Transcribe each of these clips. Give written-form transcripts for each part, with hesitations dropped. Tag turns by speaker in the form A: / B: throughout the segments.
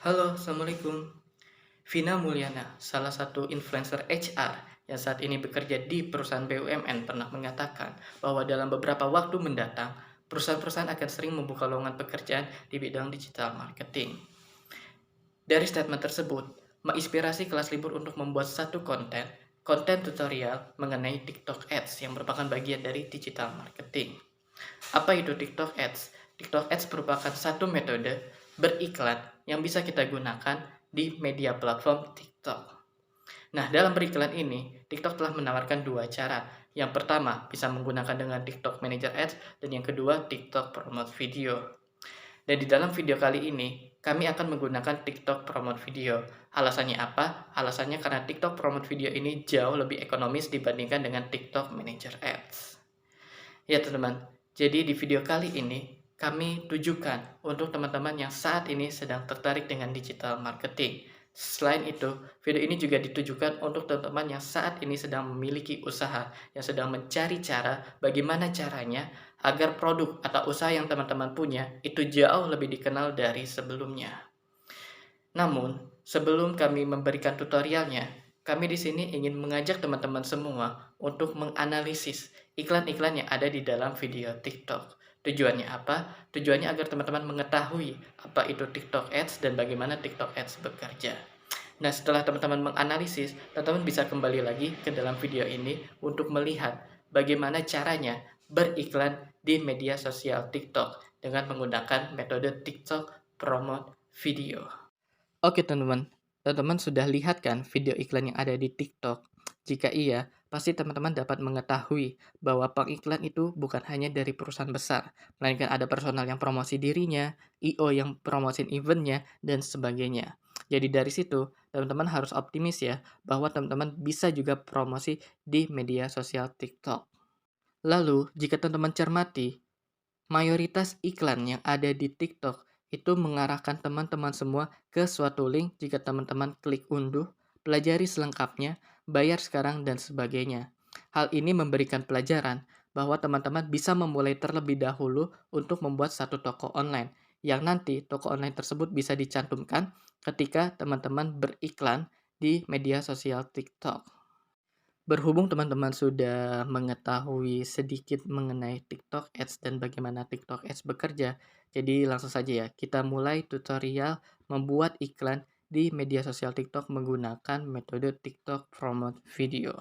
A: Halo, Assalamualaikum. Vina Mulyana, salah satu influencer HR yang saat ini bekerja di perusahaan BUMN pernah mengatakan bahwa dalam beberapa waktu mendatang, perusahaan-perusahaan akan sering membuka lowongan pekerjaan di bidang digital marketing. Dari statement tersebut, menginspirasi kelas libur untuk membuat satu konten tutorial mengenai TikTok Ads yang merupakan bagian dari digital marketing. Apa itu TikTok Ads? TikTok Ads merupakan satu metode beriklan yang bisa kita gunakan di media platform TikTok. Nah, dalam beriklan ini, TikTok telah menawarkan dua cara. Yang pertama, bisa menggunakan dengan TikTok Manager Ads, dan yang kedua, TikTok Promote Video. Dan di dalam video kali ini, kami akan menggunakan TikTok Promote Video. Alasannya apa? Alasannya karena TikTok Promote Video ini jauh lebih ekonomis dibandingkan dengan TikTok Manager Ads. Ya teman-teman, jadi di video kali ini kami tujukan untuk teman-teman yang saat ini sedang tertarik dengan digital marketing. Selain itu, video ini juga ditujukan untuk teman-teman yang saat ini sedang memiliki usaha, yang sedang mencari cara bagaimana caranya agar produk atau usaha yang teman-teman punya itu jauh lebih dikenal dari sebelumnya. Namun, sebelum kami memberikan tutorialnya, kami di sini ingin mengajak teman-teman semua untuk menganalisis iklan-iklan yang ada di dalam video TikTok. Tujuannya apa? Tujuannya agar teman-teman mengetahui apa itu TikTok Ads dan bagaimana TikTok Ads bekerja. Nah, setelah teman-teman menganalisis, teman-teman bisa kembali lagi ke dalam video ini untuk melihat bagaimana caranya beriklan di media sosial TikTok dengan menggunakan metode TikTok Promote Video. Oke teman-teman, teman-teman sudah lihat kan video iklan yang ada di TikTok? Jika iya, pasti teman-teman dapat mengetahui bahwa pengiklan itu bukan hanya dari perusahaan besar, melainkan ada personal yang promosi dirinya, IO yang promosin eventnya, dan sebagainya. Jadi dari situ, teman-teman harus optimis ya, bahwa teman-teman bisa juga promosi di media sosial TikTok. Lalu, jika teman-teman cermati, mayoritas iklan yang ada di TikTok itu mengarahkan teman-teman semua ke suatu link jika teman-teman klik unduh, pelajari selengkapnya, bayar sekarang, dan sebagainya. Hal ini memberikan pelajaran bahwa teman-teman bisa memulai terlebih dahulu untuk membuat satu toko online, yang nanti toko online tersebut bisa dicantumkan ketika teman-teman beriklan di media sosial TikTok. Berhubung teman-teman sudah mengetahui sedikit mengenai TikTok Ads dan bagaimana TikTok Ads bekerja, jadi langsung saja ya, kita mulai tutorial membuat iklan di media sosial TikTok menggunakan metode TikTok Promote Video.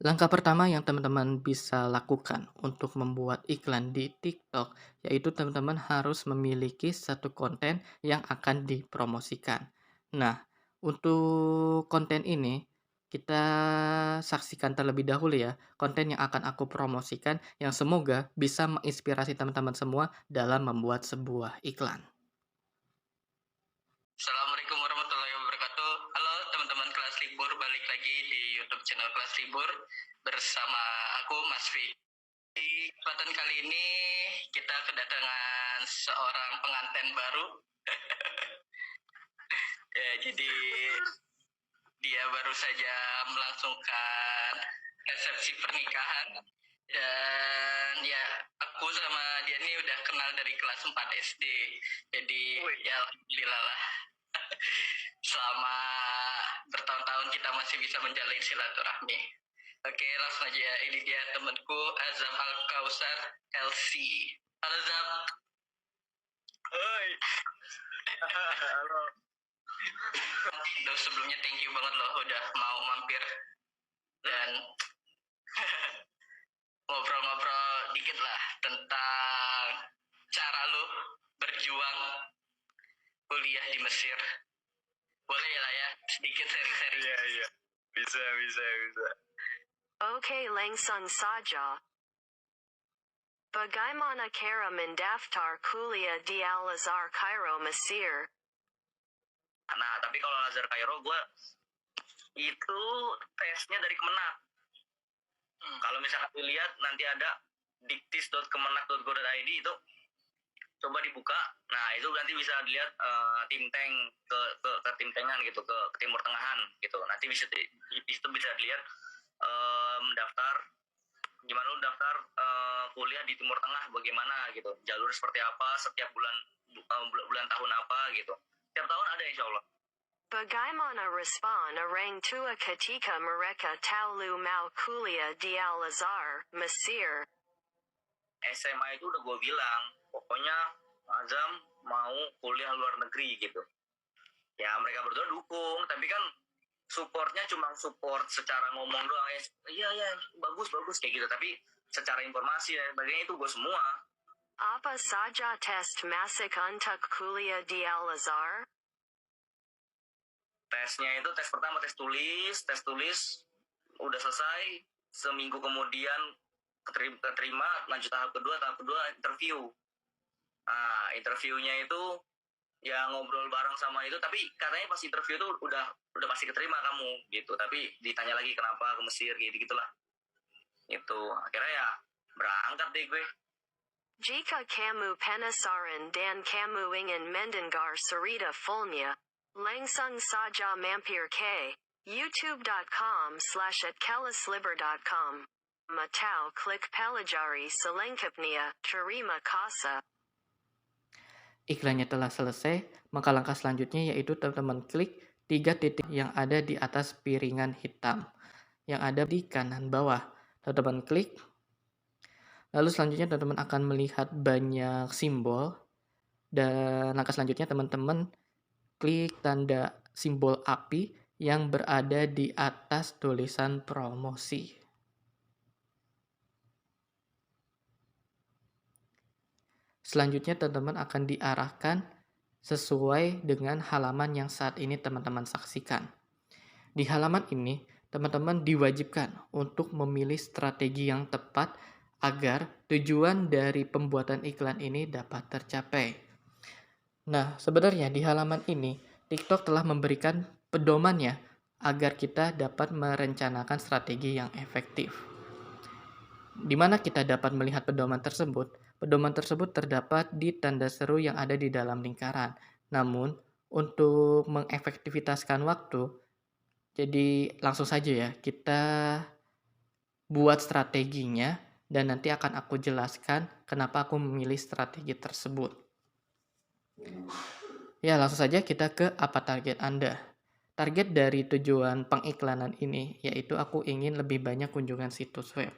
A: Langkah pertama yang teman-teman bisa lakukan untuk membuat iklan di TikTok, yaitu teman-teman harus memiliki satu konten yang akan dipromosikan. Nah, untuk konten ini, kita saksikan terlebih dahulu ya, konten yang akan aku promosikan yang semoga bisa menginspirasi teman-teman semua dalam membuat sebuah iklan. Assalamualaikum warahmatullahi wabarakatuh. Halo teman-teman kelas libur, balik lagi di YouTube channel kelas libur bersama aku Mas Vi. Di kesempatan kali ini kita kedatangan seorang pengantin baru. Ya, jadi dia baru saja melangsungkan resepsi pernikahan, dan ya aku sama dia ini udah kenal dari kelas 4 SD. Jadi ya alhamdulillah lah. Selama bertahun-tahun kita masih bisa menjalin silaturahmi. Oke, langsung aja ya. Ini dia temanku Azam Al Kausar LC. Halo Zam. Oi. Halo. Sebelumnya thank you banget loh udah mau mampir dan ngobrol-ngobrol dikit lah tentang cara lo berjuang kuliah di Mesir. Boleh lah ya, sedikit sharing-sharing. Iya. Bisa.
B: Oke, langsung saja. Bagaimana cara mendaftar kuliah di Al-Azhar Cairo, Mesir?
C: Nah, tapi kalau Al-Azhar Cairo, gue itu tesnya dari Kemenak. Kalau misalkan dilihat, nanti ada diktis.kemenak.go.id itu coba dibuka. Nah, itu nanti bisa dilihat tim tank ke tim tankan gitu, ke timur tengahan gitu. Nanti di situ bisa dilihat mendaftar, gimana lu daftar kuliah di Timur Tengah, bagaimana gitu, jalur seperti apa, setiap bulan tahun apa gitu. Setiap tahun ada insya Allah.
B: Bagaimana respon orang tua ketika mereka tahu mau kuliah di Al-Azhar, Mesir?
C: SMA itu udah gue bilang, pokoknya Azam mau kuliah luar negeri gitu. Ya mereka berdua dukung, tapi kan supportnya cuma support secara ngomong doang, iya bagus kayak gitu, tapi secara informasi dan sebagainya itu gue semua.
B: Apa saja tes masuk untuk kuliah di Al-Azhar?
C: Tesnya itu tes pertama tes tulis udah selesai, seminggu kemudian keterima, lanjut tahap kedua interview. Nah interviewnya itu ya ngobrol bareng sama itu, tapi katanya pas interview itu udah pasti keterima kamu gitu, tapi ditanya lagi kenapa ke Mesir gitulah. Itu akhirnya ya berangkat deh gue.
B: Jika kamu penasaran dan kamu ingin mendengar cerita fullnya, langsung saja mampir ke youtube.com/@kelasliber.com. Matau klik pelajari selengkapnya. Terima kasih.
A: Iklannya telah selesai, maka langkah selanjutnya yaitu teman-teman klik 3 titik yang ada di atas piringan hitam yang ada di kanan bawah. Teman-teman klik. Lalu selanjutnya teman-teman akan melihat banyak simbol, dan langkah selanjutnya teman-teman klik tanda simbol api yang berada di atas tulisan promosi. Selanjutnya teman-teman akan diarahkan sesuai dengan halaman yang saat ini teman-teman saksikan. Di halaman ini, teman-teman diwajibkan untuk memilih strategi yang tepat agar tujuan dari pembuatan iklan ini dapat tercapai. Nah, sebenarnya di halaman ini, TikTok telah memberikan pedomannya agar kita dapat merencanakan strategi yang efektif. Di mana kita dapat melihat pedoman tersebut? Pedoman tersebut terdapat di tanda seru yang ada di dalam lingkaran. Namun, untuk mengefektivitaskan waktu, jadi langsung saja ya, kita buat strateginya dan nanti akan aku jelaskan kenapa aku memilih strategi tersebut. Ya, langsung saja kita ke apa target Anda. Target dari tujuan pengiklanan ini yaitu aku ingin lebih banyak kunjungan situs web.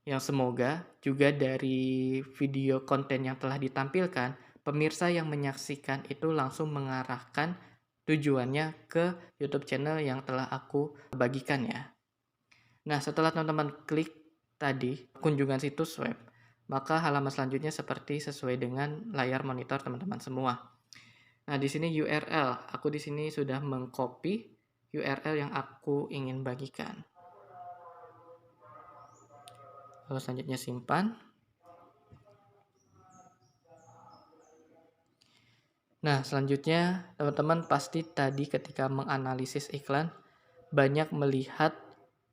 A: Yang semoga juga dari video konten yang telah ditampilkan, pemirsa yang menyaksikan itu langsung mengarahkan tujuannya ke YouTube channel yang telah aku bagikan ya. Nah, setelah teman-teman klik tadi kunjungan situs web, maka halaman selanjutnya seperti sesuai dengan layar monitor teman-teman semua. Nah, di sini URL, aku di sini sudah mengcopy URL yang aku ingin bagikan. Lalu selanjutnya simpan. Nah, selanjutnya teman-teman pasti tadi ketika menganalisis iklan banyak melihat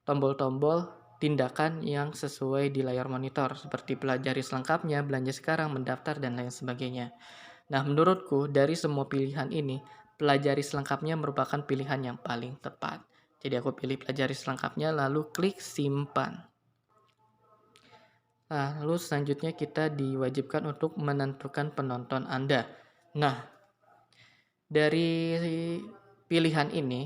A: tombol-tombol tindakan yang sesuai di layar monitor seperti pelajari selengkapnya, belanja sekarang, mendaftar, dan lain sebagainya. Nah, menurutku dari semua pilihan ini, pelajari selengkapnya merupakan pilihan yang paling tepat. Jadi aku pilih pelajari selengkapnya lalu klik simpan. Nah, lalu selanjutnya kita diwajibkan untuk menentukan penonton Anda. Nah, dari pilihan ini,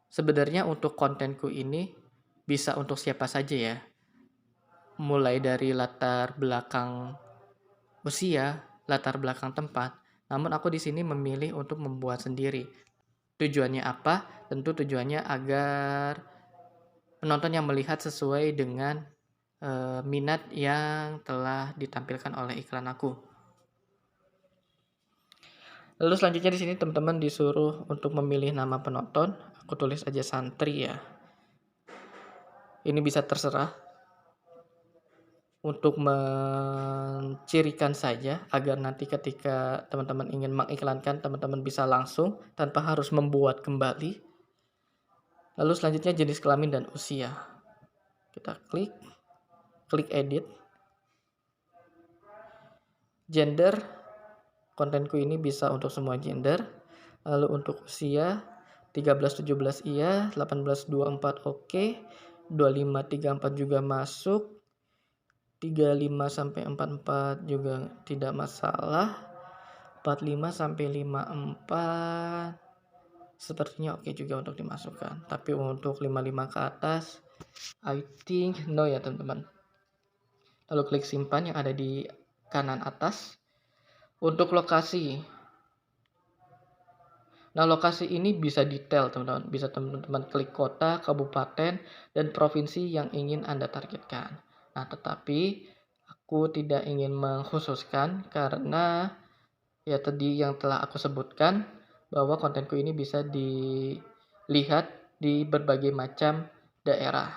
A: sebenarnya untuk kontenku ini bisa untuk siapa saja ya. Mulai dari latar belakang usia, latar belakang tempat. Namun aku di sini memilih untuk membuat sendiri. Tujuannya apa? Tentu tujuannya agar penonton yang melihat sesuai dengan minat yang telah ditampilkan oleh iklan aku. Lalu selanjutnya di sini teman-teman disuruh untuk memilih nama penonton. Aku tulis aja santri ya. Ini bisa terserah untuk mencirikan saja agar nanti ketika teman-teman ingin mengiklankan, teman-teman bisa langsung tanpa harus membuat kembali. Lalu selanjutnya jenis kelamin dan usia. Kita klik edit. Gender, kontenku ini bisa untuk semua gender. Lalu untuk usia 13-17 iya, 18-24 oke, 25-34 juga masuk, 35-44 juga tidak masalah. 45 sampai 54 sepertinya oke juga untuk dimasukkan. Tapi untuk 55 ke atas I think no ya teman-teman. Lalu klik simpan yang ada di kanan atas. Untuk lokasi. Nah, lokasi ini bisa detail teman-teman. Bisa teman-teman klik kota, kabupaten, dan provinsi yang ingin Anda targetkan. Nah, tetapi aku tidak ingin mengkhususkan karena ya tadi yang telah aku sebutkan bahwa kontenku ini bisa dilihat di berbagai macam daerah.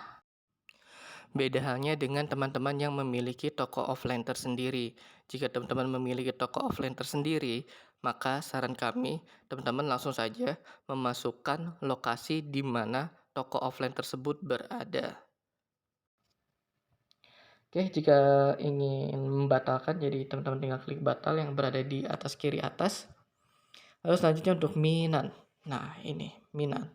A: Beda halnya dengan teman-teman yang memiliki toko offline tersendiri. Jika teman-teman memiliki toko offline tersendiri, maka saran kami, teman-teman langsung saja memasukkan lokasi di mana toko offline tersebut berada. Oke, jika ingin membatalkan, jadi teman-teman tinggal klik batal yang berada di atas kiri atas. Lalu selanjutnya untuk minat. Nah, ini minat.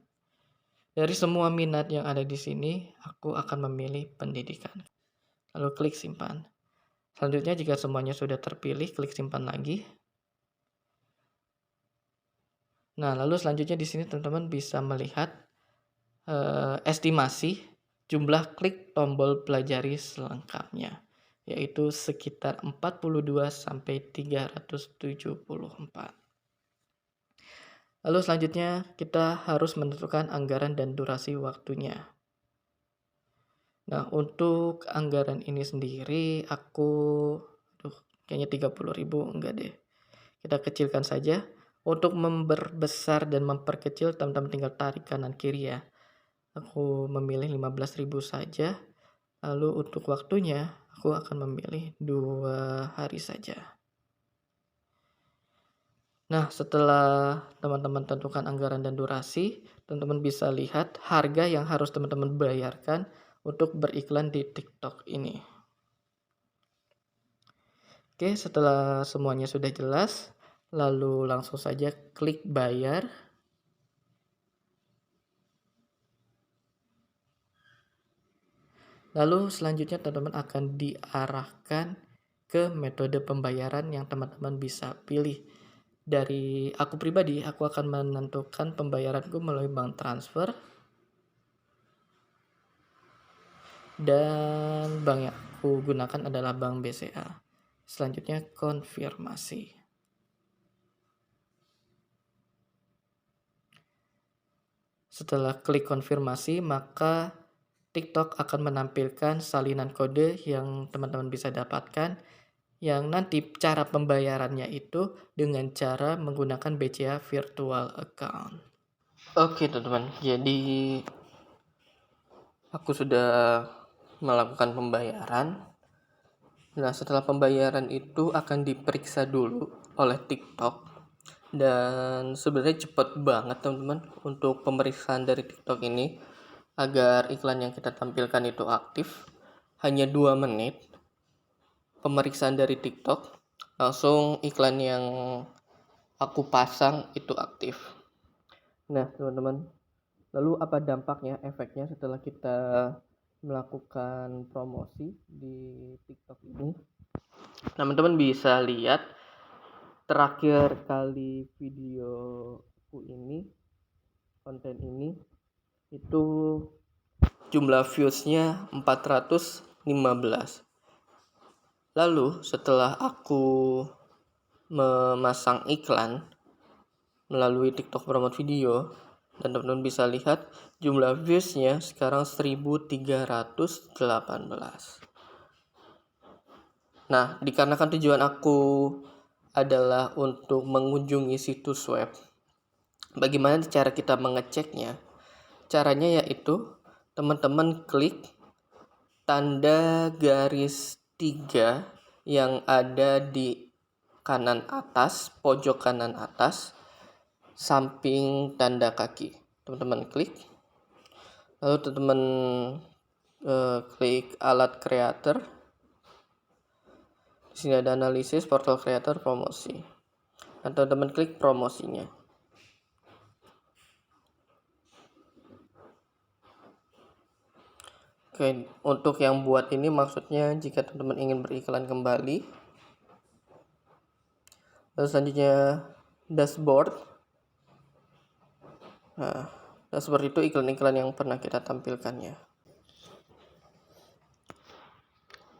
A: Dari semua minat yang ada di sini, aku akan memilih pendidikan. Lalu klik simpan. Selanjutnya jika semuanya sudah terpilih, klik simpan lagi. Nah, lalu selanjutnya di sini teman-teman bisa melihat estimasi jumlah klik tombol pelajari selengkapnya, yaitu sekitar 42 sampai 374. Lalu selanjutnya kita harus menentukan anggaran dan durasi waktunya. Nah, untuk anggaran ini sendiri kayaknya 30.000 enggak deh. Kita kecilkan saja. Untuk memperbesar dan memperkecil teman-teman tinggal tarik kanan kiri ya. Aku memilih 15.000 saja. Lalu untuk waktunya aku akan memilih 2 hari saja. Nah, setelah teman-teman tentukan anggaran dan durasi, teman-teman bisa lihat harga yang harus teman-teman bayarkan untuk beriklan di TikTok ini. Oke, setelah semuanya sudah jelas, lalu langsung saja klik bayar. Lalu selanjutnya teman-teman akan diarahkan ke metode pembayaran yang teman-teman bisa pilih. Dari aku pribadi, aku akan menentukan pembayaranku melalui bank transfer. Dan bank yang aku gunakan adalah Bank BCA. Selanjutnya konfirmasi. Setelah klik konfirmasi, maka TikTok akan menampilkan salinan kode yang teman-teman bisa dapatkan, yang nanti cara pembayarannya itu dengan cara menggunakan BCA Virtual Account. Oke teman-teman, jadi aku sudah melakukan pembayaran. Nah, setelah pembayaran itu akan diperiksa dulu oleh TikTok. Dan sebenarnya cepat banget teman-teman untuk pemeriksaan dari TikTok ini agar iklan yang kita tampilkan itu aktif. Hanya 2 menit pemeriksaan dari TikTok, langsung iklan yang aku pasang itu aktif. Nah teman-teman, lalu apa dampaknya, efeknya setelah kita melakukan promosi di TikTok ini? Teman-teman bisa lihat terakhir kali videoku ini, konten ini itu jumlah viewsnya 415. Lalu setelah aku memasang iklan melalui TikTok promote video, dan teman-teman bisa lihat jumlah viewsnya sekarang 1318. Nah, dikarenakan tujuan aku adalah untuk mengunjungi situs web, bagaimana cara kita mengeceknya? Caranya yaitu teman-teman klik tanda garis 3 yang ada di kanan atas, pojok kanan atas, samping tanda kaki. Teman-teman klik. Lalu teman-teman klik alat creator. Di sini ada analisis, portal creator, promosi. Dan teman-teman klik promosinya. Oke, untuk yang buat ini maksudnya jika teman-teman ingin beriklan kembali, Lalu selanjutnya dashboard. Nah, dashboard itu iklan-iklan yang pernah kita tampilkan ya.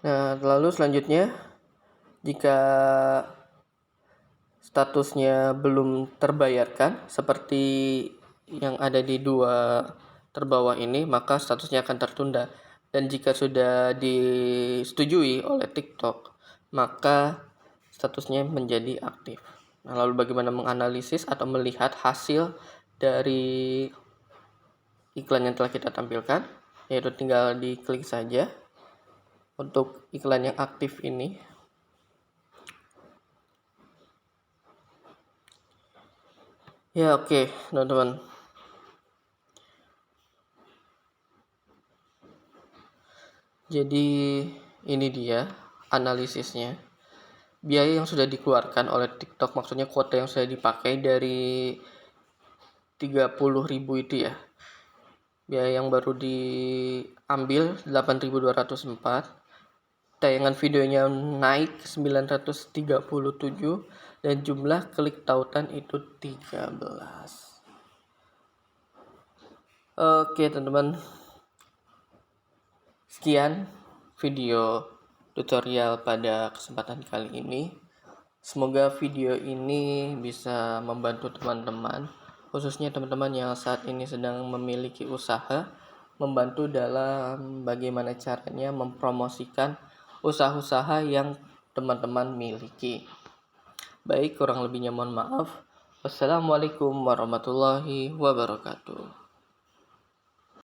A: Nah, lalu selanjutnya jika statusnya belum terbayarkan seperti yang ada di dua terbawah ini, maka statusnya akan tertunda. Dan jika sudah disetujui oleh TikTok, maka statusnya menjadi aktif. Nah, lalu bagaimana menganalisis atau melihat hasil dari iklan yang telah kita tampilkan? Yaitu tinggal diklik saja untuk iklan yang aktif ini. Ya, oke, teman-teman. Jadi ini dia analisisnya. Biaya yang sudah dikeluarkan oleh TikTok, maksudnya kuota yang sudah dipakai dari 30.000 itu ya. Biaya yang baru diambil 8.204. Tayangan videonya naik 937 dan jumlah klik tautan itu 13. Oke, teman-teman. Sekian video tutorial pada kesempatan kali ini. Semoga video ini bisa membantu teman-teman, khususnya teman-teman yang saat ini sedang memiliki usaha, membantu dalam bagaimana caranya mempromosikan usaha-usaha yang teman-teman miliki. Baik, kurang lebihnya mohon maaf. Wassalamualaikum warahmatullahi wabarakatuh.